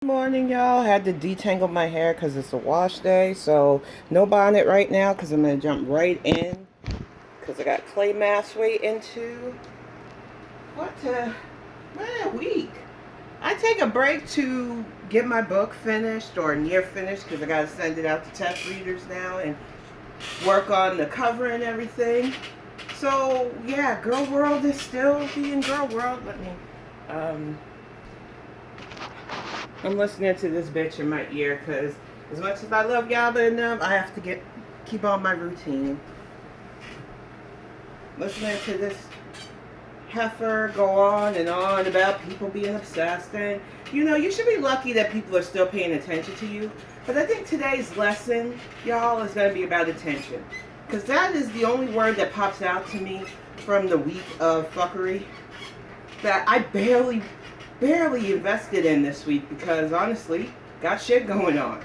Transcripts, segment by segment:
Morning, y'all. Had to detangle my hair because it's a wash day, so no bonnet right now because I'm gonna jump right in because I got clay mask waiting to what a week. I take a break to get my book finished or near finished because I gotta send it out to test readers now and work on the cover and everything. So yeah, Girl World is still being Girl World. Um I'm listening to this bitch in my ear because as much as I love Yaba and them, I have to keep on my routine. Listening to this heifer go on and on about people being obsessed, and you should be lucky that people are still paying attention to you. But I think today's lesson, y'all, is going to be about attention, because that is the only word that pops out to me from the week of fuckery that I barely invested in this week, because honestly, got shit going on.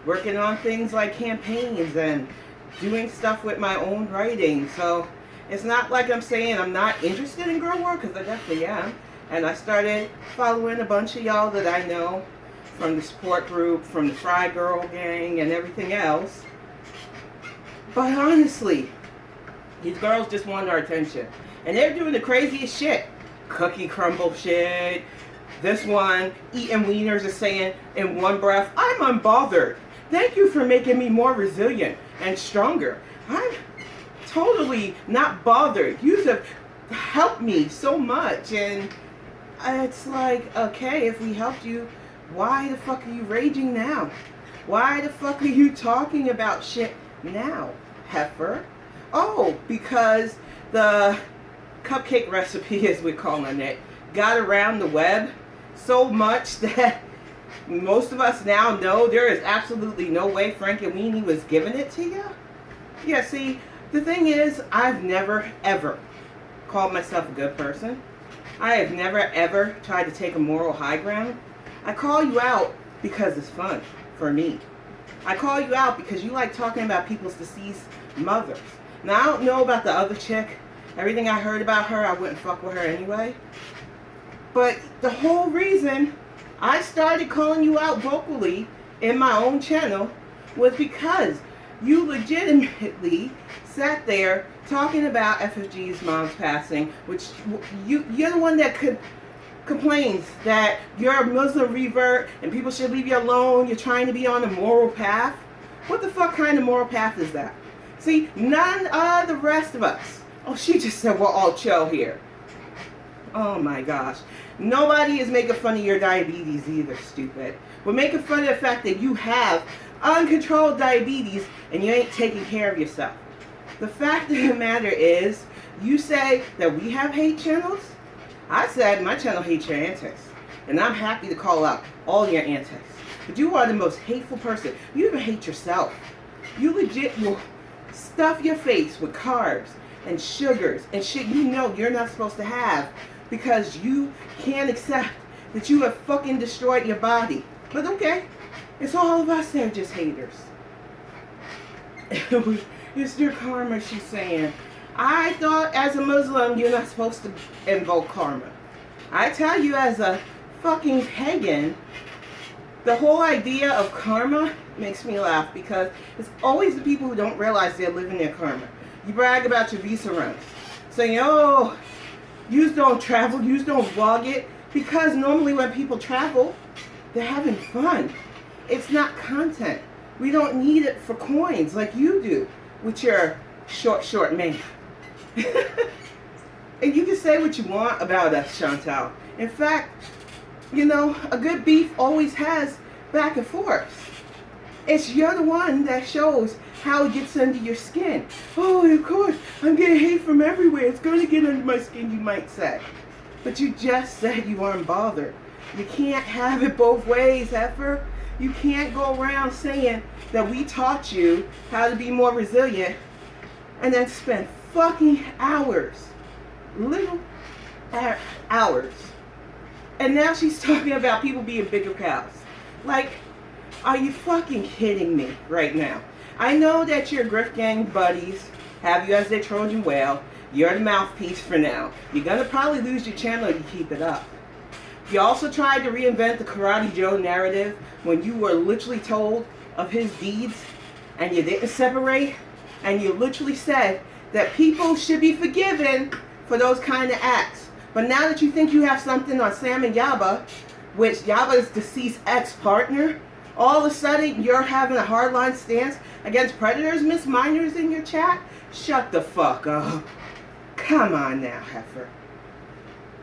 Working on things like campaigns and doing stuff with my own writing. So it's not like I'm saying I'm not interested in girl work, because I definitely am. And I started following a bunch of y'all that I know from the support group, from the Fry Girl gang and everything else. But honestly, these girls just want our attention. And they're doing the craziest shit. Cookie crumble shit. This one, eating wieners, is saying in one breath, I'm unbothered. Thank you for making me more resilient and stronger. I'm totally not bothered. You have helped me so much. And it's like, okay, if we helped you, why the fuck are you raging now? Why the fuck are you talking about shit now, heifer? Oh, because the cupcake recipe, as we're calling it, got around the web so much that most of us now know there is absolutely no way Frank and Weenie was giving it to you. Yeah, see, the thing is, I've never ever called myself a good person. I have never ever tried to take a moral high ground. I call you out because it's fun for me. I call you out because you like talking about people's deceased mothers. Now, I don't know about the other chick. Everything I heard about her, I wouldn't fuck with her anyway. But the whole reason I started calling you out vocally in my own channel was because you legitimately sat there talking about FFG's mom's passing, which you're the one that complains that you're a Muslim revert and people should leave you alone. You're trying to be on a moral path. What the fuck kind of moral path is that? See, none of the rest of us. Oh, she just said we're all chill here. Oh my gosh. Nobody is making fun of your diabetes either, stupid. We're making fun of the fact that you have uncontrolled diabetes and you ain't taking care of yourself. The fact of the matter is, you say that we have hate channels. I said my channel hates your antics. And I'm happy to call out all your antics. But you are the most hateful person. You even hate yourself. You legit will stuff your face with carbs and sugars and shit you know you're not supposed to have, because you can't accept that you have fucking destroyed your body. But okay, it's all of us that are just haters. It's your karma, she's saying. I thought as a Muslim you're not supposed to invoke karma. I tell you, as a fucking pagan, the whole idea of karma makes me laugh, because it's always the people who don't realize they're living their karma. You brag about your visa runs, saying, oh, you don't travel, you don't vlog it, because normally when people travel, they're having fun. It's not content. We don't need it for coins like you do with your short man. And you can say what you want about us, Chantal. In fact, a good beef always has back and forth. You're the one that shows how it gets under your skin. Oh, of course, I'm getting hate from everywhere. It's going to get under my skin, you might say. But you just said you weren't bothered. You can't have it both ways, heifer. You can't go around saying that we taught you how to be more resilient and then spend fucking hours, little hours. And now she's talking about people being bigger cows. Like, are you fucking kidding me right now? I know that your Griff Gang buddies have you as their Trojan whale. You're the mouthpiece for now. You're going to probably lose your channel if you keep it up. You also tried to reinvent the Karate Joe narrative when you were literally told of his deeds and you didn't separate, and you literally said that people should be forgiven for those kind of acts. But now that you think you have something on Sam and Yaba, which Yaba's deceased ex-partner, all of a sudden you're having a hardline stance against predators, Miss Minors, in your chat? Shut the fuck up. Come on now, Heffa.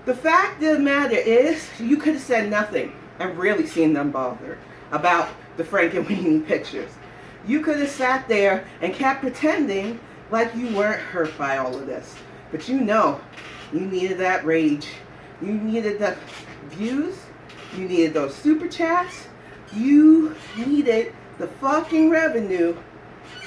The fact of the matter is, you could have said nothing and really seemed unbothered about the Frank and Weenie pictures. You could have sat there and kept pretending like you weren't hurt by all of this. But you know, you needed that rage. You needed the views. You needed those super chats. You needed the fucking revenue.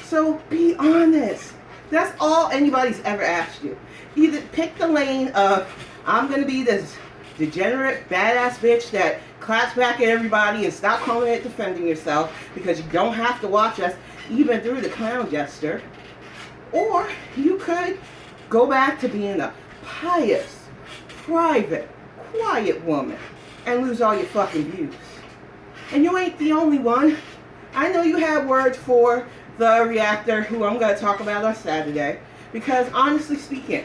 So be honest. That's all anybody's ever asked you. Either pick the lane of, I'm going to be this degenerate, badass bitch that claps back at everybody and stop calling it defending yourself because you don't have to watch us even through the clown jester. Or you could go back to being a pious, private, quiet woman and lose all your fucking views. And you ain't the only one. I know you have words for the reactor who I'm going to talk about on Saturday, because honestly speaking,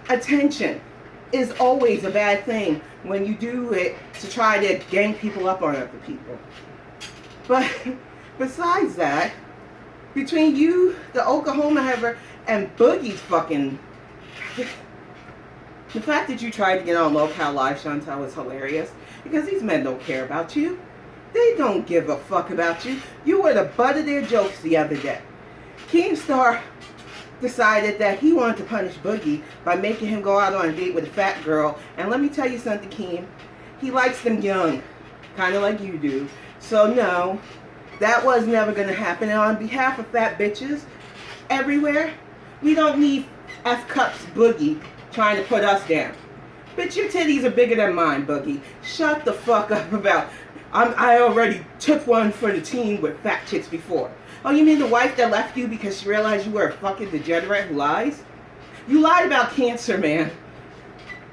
attention is always a bad thing when you do it to try to gang people up on other people. But besides that, between you, the Oklahoma Heffa, and Boogie's fucking... The fact that you tried to get on Local Live, Chantal, was hilarious. Because these men don't care about you. They don't give a fuck about you. You were the butt of their jokes the other day. Keemstar decided that he wanted to punish Boogie by making him go out on a date with a fat girl. And let me tell you something, Keem. He likes them young. Kind of like you do. So no, that was never going to happen. And on behalf of fat bitches everywhere, we don't need F-Cups Boogie trying to put us down. Bitch, your titties are bigger than mine, Boogie. Shut the fuck up about... I already took one for the team with fat chicks before. Oh, you mean the wife that left you because she realized you were a fucking degenerate who lies? You lied about cancer, man.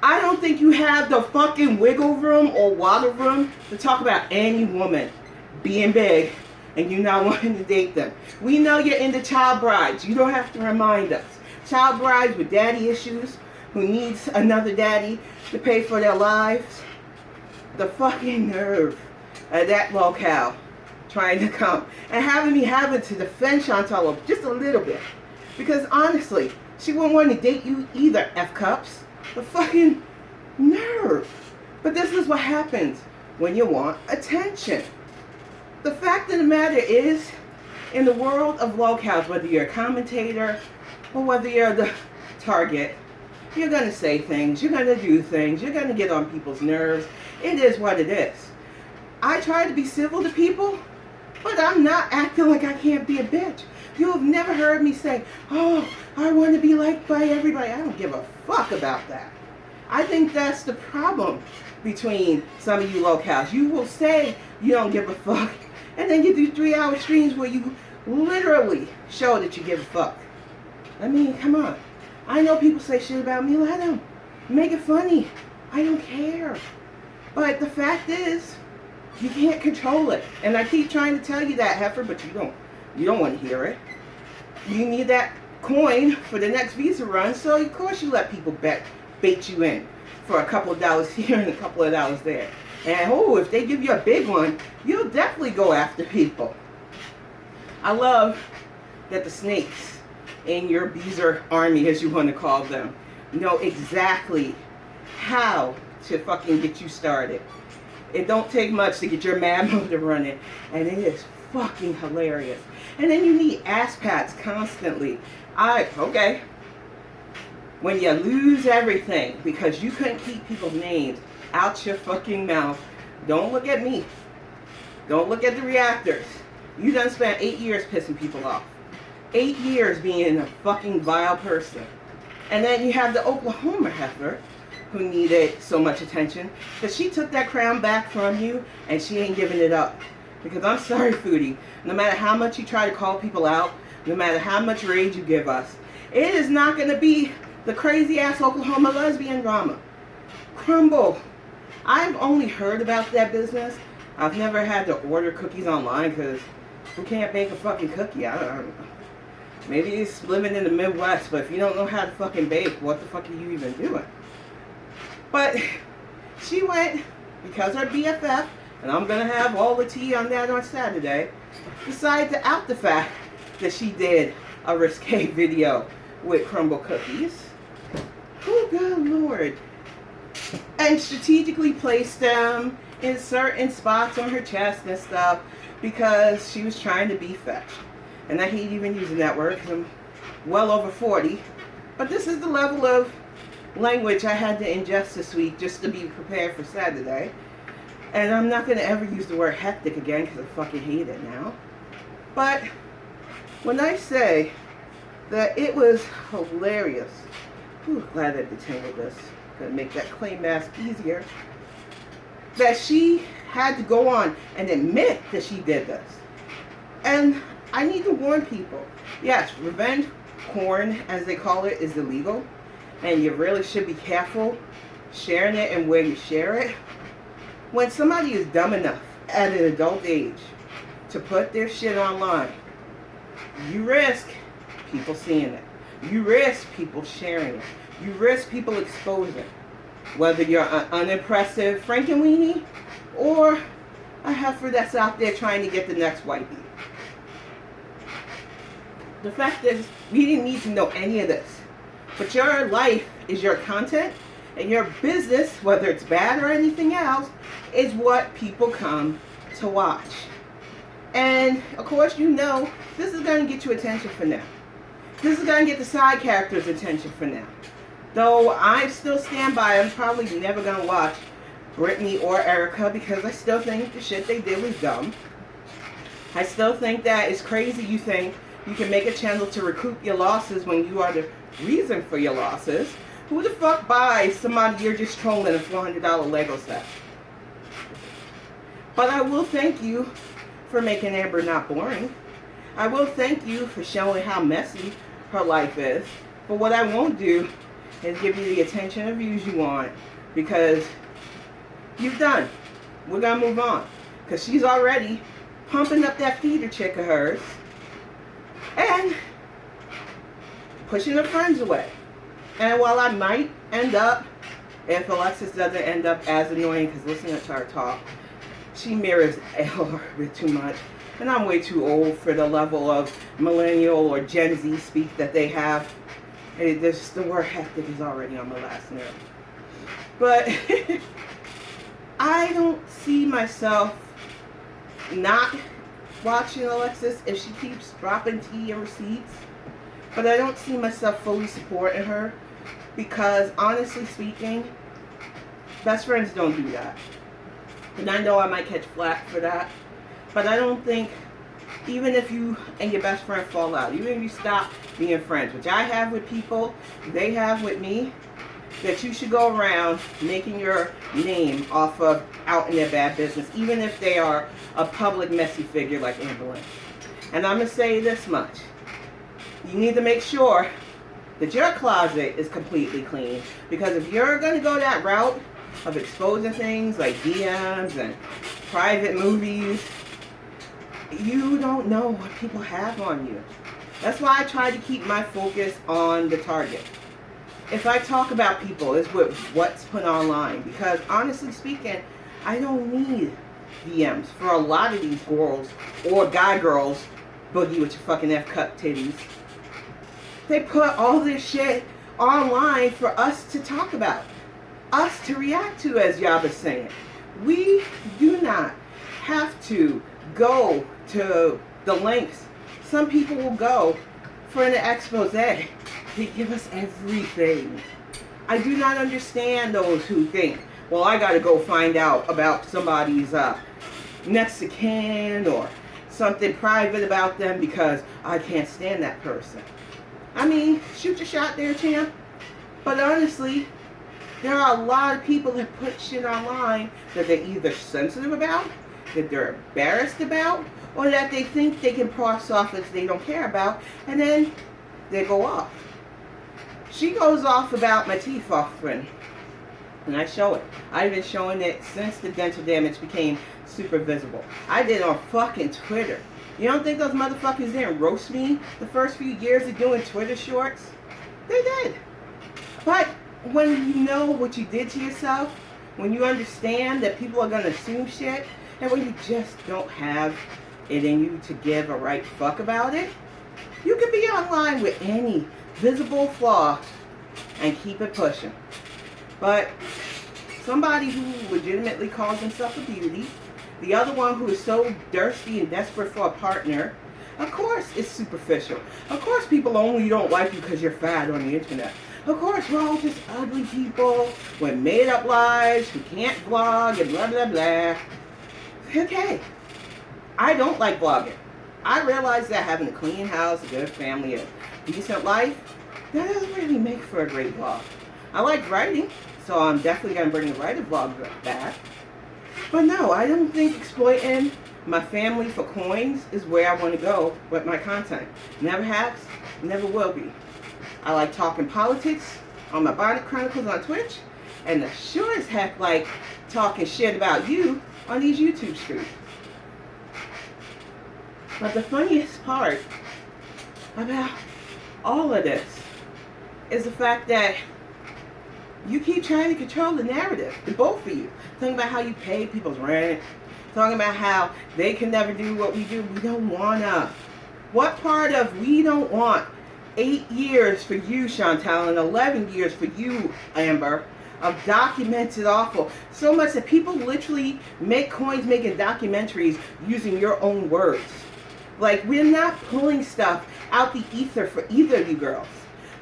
I don't think you have the fucking wiggle room or water room to talk about any woman being big and you not wanting to date them. We know you're into child brides. You don't have to remind us. Child brides with daddy issues who needs another daddy to pay for their lives. The fucking nerve of that locale trying to come and having to defend Chantal just a little bit, because honestly she wouldn't want to date you either, F-Cups. The fucking nerve. But this is what happens when you want attention. The fact of the matter is, in the world of locales, whether you're a commentator or whether you're the target, you're going to say things, you're going to do things, you're going to get on people's nerves. It is what it is. I try to be civil to people, but I'm not acting like I can't be a bitch. You have never heard me say, oh, I want to be liked by everybody. I don't give a fuck about that. I think that's the problem between some of you locales. You will say you don't give a fuck, and then you do 3-hour streams where you literally show that you give a fuck. I mean, come on. I know people say shit about me. Let them. Make it funny. I don't care. But the fact is, you can't control it. And I keep trying to tell you that, Heffa, but you don't want to hear it. You need that coin for the next Visa run, so of course you let people bait you in for a couple of dollars here and a couple of dollars there. And oh, if they give you a big one, you'll definitely go after people. I love that the snakes in your Beezer army, as you want to call them, know exactly how to fucking get you started. It don't take much to get your mad motor running, and it is fucking hilarious. And then you need ass pats constantly. Okay. When you lose everything because you couldn't keep people's names out your fucking mouth, don't look at me. Don't look at the reactors. You done spent 8 years pissing people off. 8 years being a fucking vile person. And then you have the Oklahoma Heffa who needed so much attention, but she took that crown back from you and she ain't giving it up. Because I'm sorry, Foodie, no matter how much you try to call people out, no matter how much rage you give us, it is not going to be the crazy ass Oklahoma lesbian drama. Crumble. I've only heard about that business. I've never had to order cookies online because who can't bake a fucking cookie? I don't know. Maybe it's living in the Midwest, but if you don't know how to fucking bake, what the fuck are you even doing? But she went, because her BFF, and I'm going to have all the tea on that on Saturday, decided to out the fact that she did a risque video with crumble cookies. Oh, good Lord. And strategically placed them in certain spots on her chest and stuff because she was trying to be fetched. And I hate even using that word because I'm well over 40. But this is the level of language I had to ingest this week just to be prepared for Saturday. And I'm not going to ever use the word hectic again because I fucking hate it now. But when I say that it was hilarious, whew, glad I detangled this. Going to make that clay mask easier. That she had to go on and admit that she did this. And I need to warn people. Yes, revenge porn, as they call it, is illegal. And you really should be careful sharing it and where you share it. When somebody is dumb enough at an adult age to put their shit online, you risk people seeing it. You risk people sharing it. You risk people exposing. Whether you're an unimpressive Frankenweenie or a heifer that's out there trying to get the next whitey. The fact is, we didn't need to know any of this. But your life is your content, and your business, whether it's bad or anything else, is what people come to watch. And, of course, you know, this is going to get you attention for now. This is going to get the side characters' attention for now. Though I still stand by, I'm probably never going to watch Brittany or Erica because I still think the shit they did was dumb. I still think that it's crazy you think you can make a channel to recoup your losses when you are the reason for your losses. Who the fuck buys somebody you're just trolling a $400 Lego set? But I will thank you for making Amber not boring. I will thank you for showing how messy her life is. But what I won't do is give you the attention and views you want because you've done. We're going to move on. Because she's already pumping up that feeder chick of hers and pushing her friends away. And while I might end up, if Alexis doesn't end up as annoying, because listening to her talk, she mirrors a little bit too much. And I'm way too old for the level of millennial or Gen Z speak that they have. The word hectic is already on my last nerve. But I don't see myself not watching Alexis if she keeps dropping tea and receipts. But I don't see myself fully supporting her because, honestly speaking, best friends don't do that. And I know I might catch flack for that. But I don't think, even if you and your best friend fall out, even if you stop being friends, which I have with people, they have with me, that you should go around making your name off of out in their bad business, even if they are a public messy figure like Amber Lynn. And I'm going to say this much. You need to make sure that your closet is completely clean. Because if you're going to go that route of exposing things like DMs and private movies, you don't know what people have on you. That's why I try to keep my focus on the target. If I talk about people, it's with what's put online. Because honestly speaking, I don't need DMs for a lot of these girls or guy girls, boogie with your fucking F-cut titties. They put all this shit online for us to talk about. Us to react to, as y'all was saying. We do not have to go to the lengths some people will go for an expose. They give us everything. I do not understand those who think, well, I got to go find out about somebody's next of kin or something private about them because I can't stand that person. I mean, shoot your shot there, champ. But honestly, there are a lot of people that put shit online that they're either sensitive about, that they're embarrassed about, or that they think they can pass off as they don't care about, and then they go off. She goes off about my teeth offering. And I show it. I've been showing it since the dental damage became super visible. I did it on fucking Twitter. You don't think those motherfuckers didn't roast me the first few years of doing Twitter shorts? They did. But when you know what you did to yourself, when you understand that people are going to assume shit, and when you just don't have it in you to give a right fuck about it, you can be online with any visible flaw and keep it pushing. But somebody who legitimately calls himself a beauty, the other one who is so thirsty and desperate for a partner, of course it's superficial. Of course people only don't like you because you're fat on the internet. Of course we're all just ugly people with made up lives who can't vlog and blah blah blah. Okay, I don't like vlogging. I realize that having a clean house, a good family, a decent life, that doesn't really make for a great vlog. I like writing, so I'm definitely going to bring the writer vlog back. But no, I don't think exploiting my family for coins is where I want to go with my content. Never has, never will be. I like talking politics on my Bonnet Chronicles on Twitch, and I sure as heck like talking shit about you on these YouTube streams. But the funniest part about all of this is the fact that you keep trying to control the narrative, the both of you. Talking about how you pay people's rent. Talking about how they can never do what we do. We don't wanna. What part of we don't want 8 years for you, Chantal, and 11 years for you, Amber, of documented awful? So much that people literally make coins making documentaries using your own words. Like, we're not pulling stuff out the ether for either of you girls.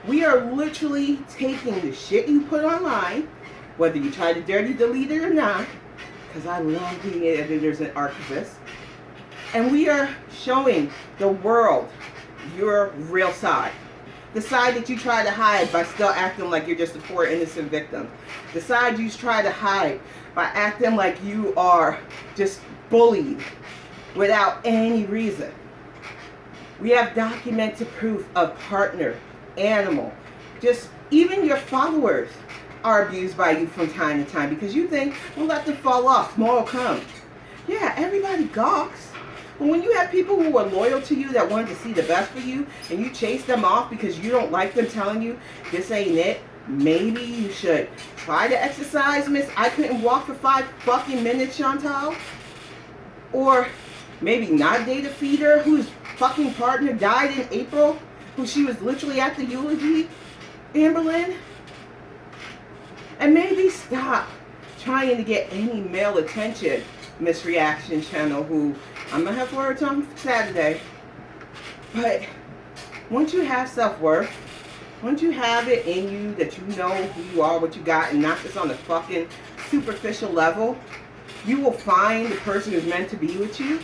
We are literally taking the shit you put online, whether you try to dirty delete it or not, because I love being editors and archivists, and we are showing the world your real side. The side that you try to hide by still acting like you're just a poor innocent victim. The side you try to hide by acting like you are just bullied without any reason. We have documented proof of partner, animal, just even your followers are abused by you from time to time because you think, well, let them fall off, more will come. Yeah, everybody gawks. But when you have people who are loyal to you that want to see the best for you and you chase them off because you don't like them telling you this ain't it, maybe you should try to exercise, miss. I couldn't walk for 5 fucking minutes, Chantal. Or maybe not date a feeder whose fucking partner died in April, who she was literally at the eulogy, Amberlynn. And maybe stop trying to get any male attention, Miss Reaction Channel, who I'm going to have words on Saturday. But once you have self-worth, once you have it in you that you know who you are, what you got, and not just on the fucking superficial level, you will find the person who's meant to be with you.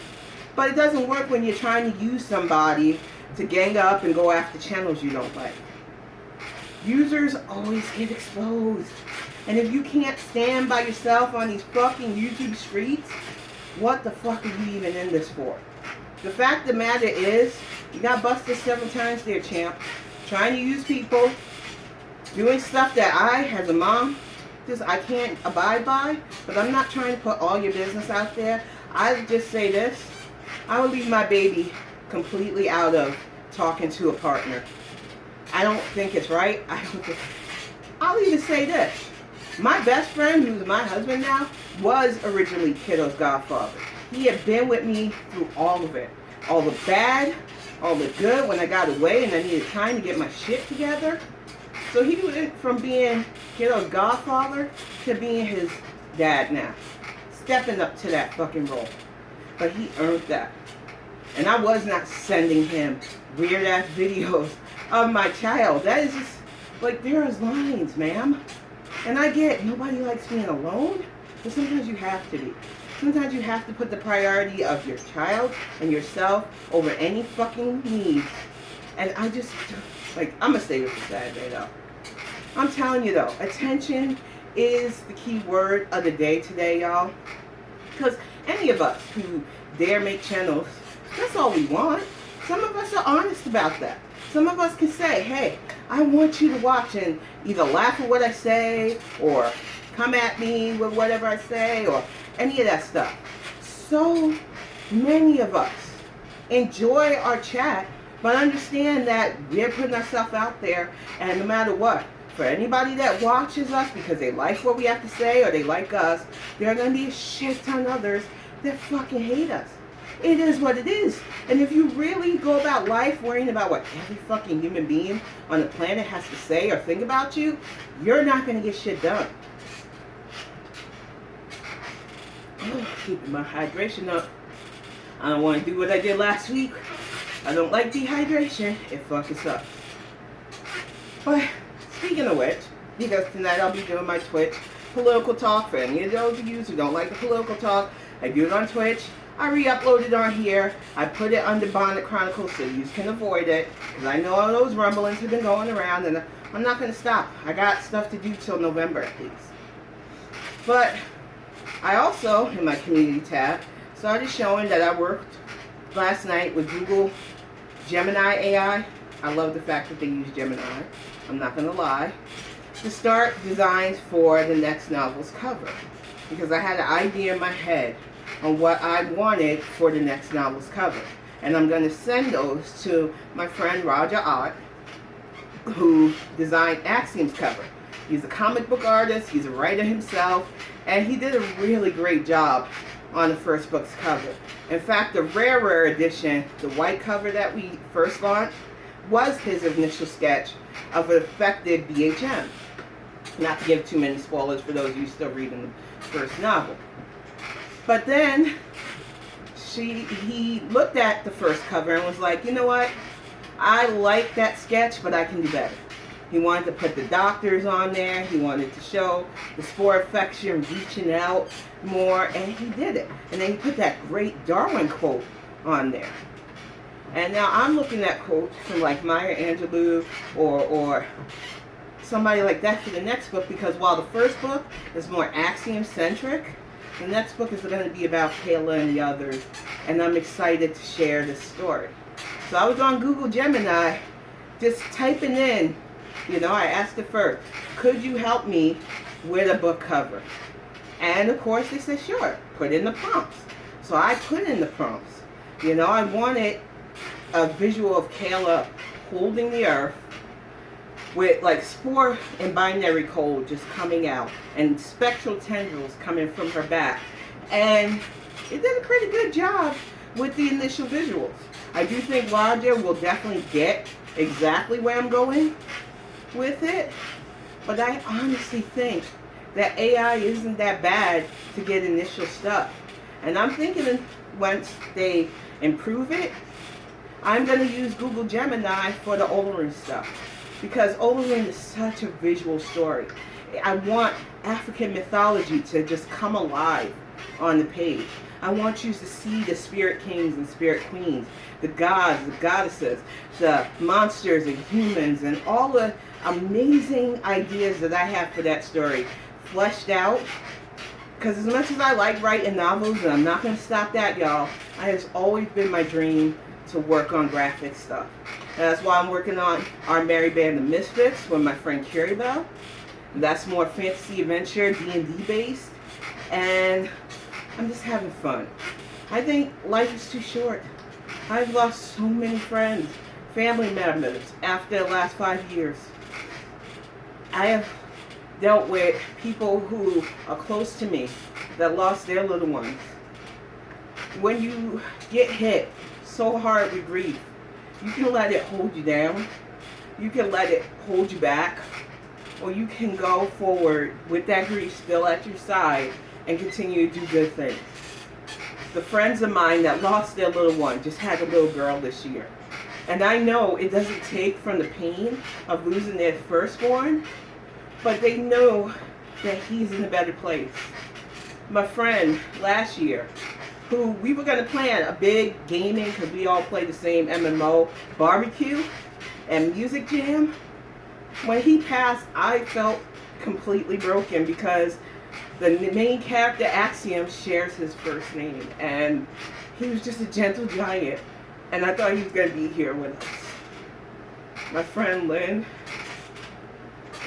But it doesn't work when you're trying to use somebody to gang up and go after channels you don't like. Users always get exposed. And if you can't stand by yourself on these fucking YouTube streets, what the fuck are you even in this for? The fact of the matter is, you got busted several times there, champ. Trying to use people, doing stuff that I, as a mom, I can't abide by. But I'm not trying to put all your business out there. I would just say this. I would leave my baby completely out of talking to a partner. I don't think it's right. I'll even say this. My best friend, who's my husband now, was originally Kiddo's godfather. He had been with me through all of it. All the bad, all the good when I got away and I needed time to get my shit together. So he went from being Kiddo's godfather to being his dad now. Stepping up to that fucking role. But he earned that. And I was not sending him weird ass videos of my child. That is just, like, there's lines, ma'am. And I get nobody likes being alone, but sometimes you have to be. Sometimes you have to put the priority of your child and yourself over any fucking needs. And I just, like, I'm going to stay with the Saturday, though. I'm telling you, though, attention is the key word of the day today, y'all. Because any of us who dare make channels, that's all we want. Some of us are honest about that. Some of us can say, hey, I want you to watch and either laugh at what I say or come at me with whatever I say or any of that stuff. So many of us enjoy our chat, but understand that we're putting ourselves out there, and no matter what, for anybody that watches us because they like what we have to say or they like us, there are going to be a shit ton of others that fucking hate us. It is what it is. And if you really go about life worrying about what every fucking human being on the planet has to say or think about you, you're not going to get shit done. Oh, keeping my hydration up. I don't want to do what I did last week. I don't like dehydration. It fucks up. But speaking of which, because tonight I'll be doing my Twitch political talk. For any of those of you who don't like the political talk, I do it on Twitch. I re-upload it on here. I put it under Bonnet Chronicles so you can avoid it. Because I know all those rumblings have been going around and I'm not going to stop. I got stuff to do till November at least. But I also, in my community tab, started showing that I worked last night with Google Gemini AI. I love the fact that they use Gemini. I'm not going to lie. To start designs for the next novel's cover. Because I had an idea in my head on what I wanted for the next novel's cover. And I'm going to send those to my friend Roger Ott, who designed Axiom's cover. He's a comic book artist, he's a writer himself, and he did a really great job on the first book's cover. In fact, the rarer edition, the white cover that we first launched, was his initial sketch of an affected BHM. Not to give too many spoilers for those of you still reading the first novel. But then he looked at the first cover and was like, you know what? I like that sketch, but I can do better. He wanted to put the doctors on there. He wanted to show the spore infection reaching out more, and he did it. And then he put that great Darwin quote on there. And now I'm looking at quotes from like Maya Angelou or somebody like that for the next book, because while the first book is more Axiom-centric, the next book is going to be about Kayla and the others, and I'm excited to share this story. So I was on Google Gemini just typing in, you know, I asked it first, could you help me with a book cover? And of course they said, sure, put in the prompts. So I put in the prompts. You know, I wanted a visual of Kayla holding the earth with like spore and binary code just coming out and spectral tendrils coming from her back. And it did a pretty good job with the initial visuals. I do think Roger will definitely get exactly where I'm going with it, but I honestly think that AI isn't that bad to get initial stuff. And I'm thinking once they improve it, I'm going to use Google Gemini for the Olorin stuff. Because Olorin is such a visual story. I want African mythology to just come alive on the page. I want you to see the spirit kings and spirit queens, the gods, the goddesses, the monsters and humans, and all the amazing ideas that I have for that story fleshed out. Because as much as I like writing novels, and I'm not going to stop that, y'all, it has always been my dream to work on graphic stuff. And that's why I'm working on Our Merry Band of Misfits with my friend Carrie Bell. That's more fantasy adventure, D&D based. And I'm just having fun. I think life is too short. I've lost so many friends, family members after the last 5 years. I have dealt with people who are close to me that lost their little ones. When you get hit so hard with grief, you can let it hold you down, you can let it hold you back, or you can go forward with that grief still at your side and continue to do good things. The friends of mine that lost their little one just had a little girl this year. And I know it doesn't take from the pain of losing their firstborn, but they know that he's in a better place. My friend last year, who we were going to plan a big gaming, because we all play the same MMO, barbecue and music jam. When he passed, I felt completely broken because the main character, Axiom, shares his first name. And he was just a gentle giant. And I thought he was going to be here with us. My friend Lynn,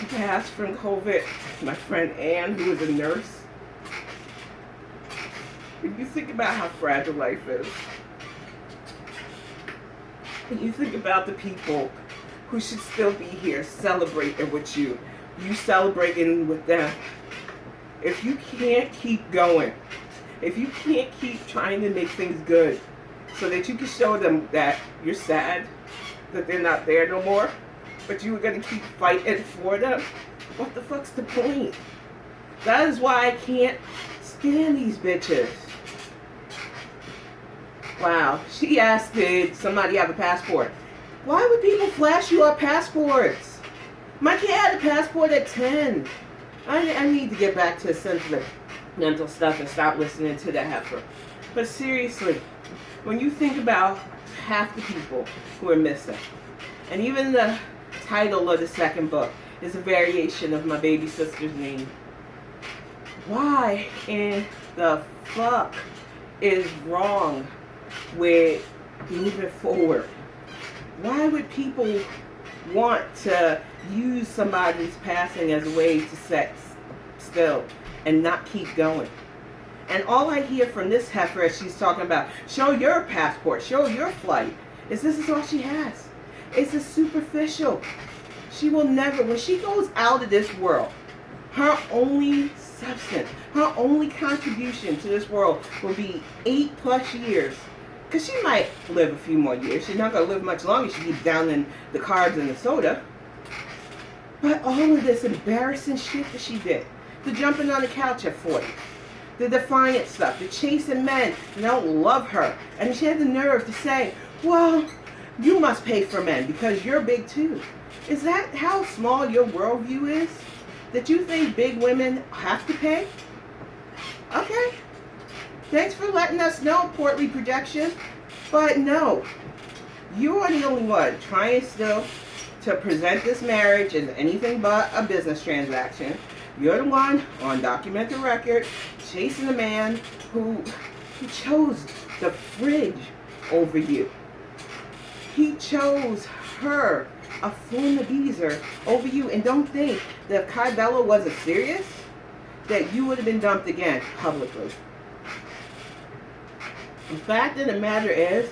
passed from COVID, my friend Ann, who was a nurse. When you think about how fragile life is, when you think about the people who should still be here celebrating with you, you celebrating with them. If you can't keep going, if you can't keep trying to make things good so that you can show them that you're sad, that they're not there no more, but you were going to keep fighting for them, what the fuck's the point? That is why I can't stand these bitches. Wow, she asked, did somebody have a passport? Why would people flash you up passports? My kid had a passport at 10. I need to get back to sentimental stuff and stop listening to that heifer. But seriously, when you think about half the people who are missing, and even the title of the second book is a variation of my baby sister's name, why in the fuck is wrong with moving forward? Why would people want to use somebody's passing as a way to set still and not keep going? And all I hear from this heifer as she's talking about, show your passport, show your flight, is this is all she has. It's a superficial. She will never, when she goes out of this world, her only substance, her only contribution to this world will be 8+ years. Because she might live a few more years. She's not going to live much longer. She keeps down in the carbs and the soda. But all of this embarrassing shit that she did, the jumping on the couch at 40, the defiant stuff, the chasing men that don't love her, and she had the nerve to say, well, you must pay for men because you're big too. Is that how small your worldview is? That you think big women have to pay? Okay. Thanks for letting us know, portly projection. But no, you are the only one trying still to present this marriage as anything but a business transaction. You're the one on documented record chasing a man who chose the fridge over you. He chose her, a former geezer, over you. And don't think that if Kai Bello wasn't serious, that you would have been dumped again publicly. The fact of the matter is,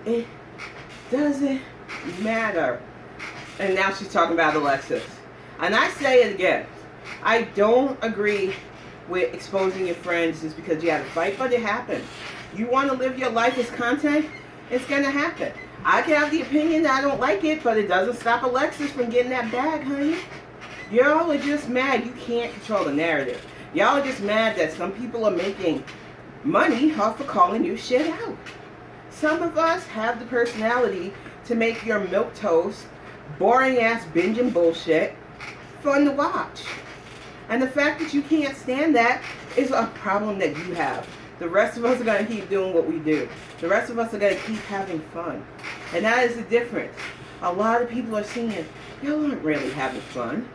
it doesn't matter. And now she's talking about Alexis. And I say it again. I don't agree with exposing your friends just because you had a fight, but it happened. You want to live your life as content? It's going to happen. I can have the opinion that I don't like it, but it doesn't stop Alexis from getting that bag, honey. Y'all are just mad you can't control the narrative. Y'all are just mad that some people are making money off of calling you shit out. Some of us have the personality to make your milquetoast, boring ass binging bullshit fun to watch. And the fact that you can't stand that is a problem that you have. The rest of us are going to keep doing what we do. The rest of us are going to keep having fun. And that is the difference. A lot of people are seeing, y'all aren't really having fun.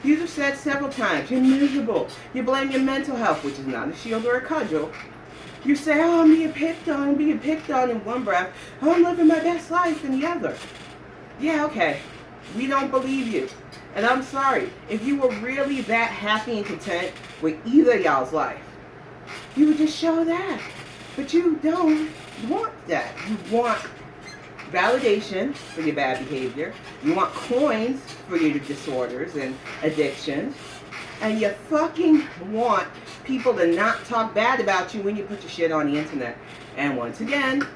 You've said several times, you're miserable. You blame your mental health, which is not a shield or a cudgel. You say, oh, I'm being picked on in one breath. Oh, I'm living my best life in the other. Yeah, okay. We don't believe you. And I'm sorry. If you were really that happy and content with either y'all's life, you would just show that. But you don't want that. You want validation for your bad behavior. You want coins for your disorders and addictions. And you fucking want people to not talk bad about you when you put your shit on the internet. And once again,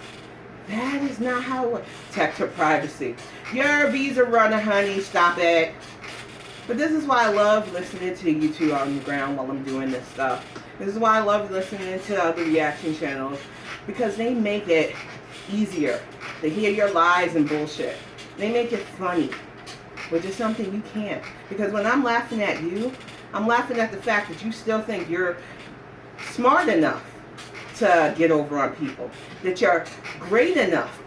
that is not how it works. Protect her privacy. You're a visa runner, honey. Stop it. But this is why I love listening to you two on the ground while I'm doing this stuff. This is why I love listening to other reaction channels. Because they make it easier to hear your lies and bullshit. They make it funny. Which is something you can't. Because when I'm laughing at you, I'm laughing at the fact that you still think you're smart enough to get over on people. That you're great enough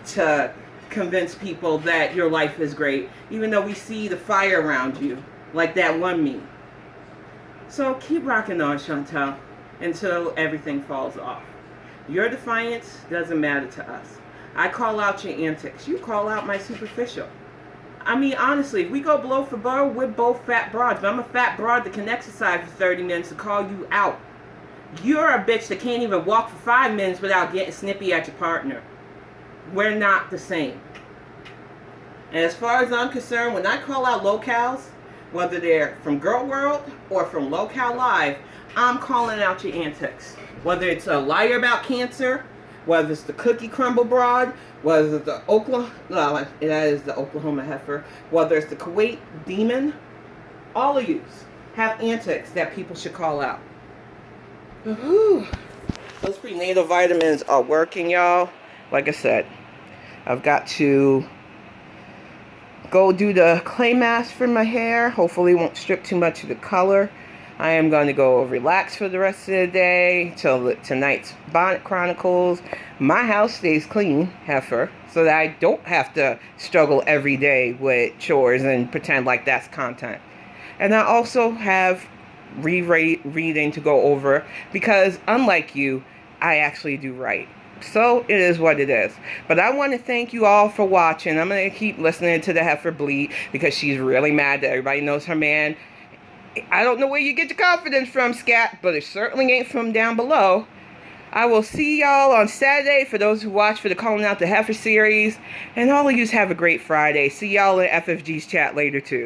to convince people that your life is great. Even though we see the fire around you. Like that one meme. So keep rocking on, Chantel. Until everything falls off. Your defiance doesn't matter to us. I call out your antics. You call out my superficial. I mean, honestly, if we go blow for blow, we're both fat broads. But I'm a fat broad that can exercise for 30 minutes to call you out. You're a bitch that can't even walk for 5 minutes without getting snippy at your partner. We're not the same. And as far as I'm concerned, when I call out locals, whether they're from Girl World or from Locale Live, I'm calling out your antics. Whether it's a liar about cancer, whether it's the cookie crumble broad, whether it's the Oklahoma, that is the Oklahoma heifer, whether it's the Kuwait demon, all of you have antics that people should call out. Whew. Those prenatal vitamins are working, y'all. Like I said, I've got to go do the clay mask for my hair. Hopefully it won't strip too much of the color. I am going to go relax for the rest of the day till tonight's Bonnet Chronicles. My house stays clean, heifer, so that I don't have to struggle every day with chores and pretend like that's content. And I also have rereading to go over because, unlike you, I actually do write. So it is what it is. But I want to thank you all for watching. I'm going to keep listening to the heifer bleat because she's really mad that everybody knows her man. I don't know where you get your confidence from, Scat, but it certainly ain't from down below. I will see y'all on Saturday for those who watch for the Calling Out the Heifer series. And all of you have a great Friday. See y'all in FFG's chat later, too.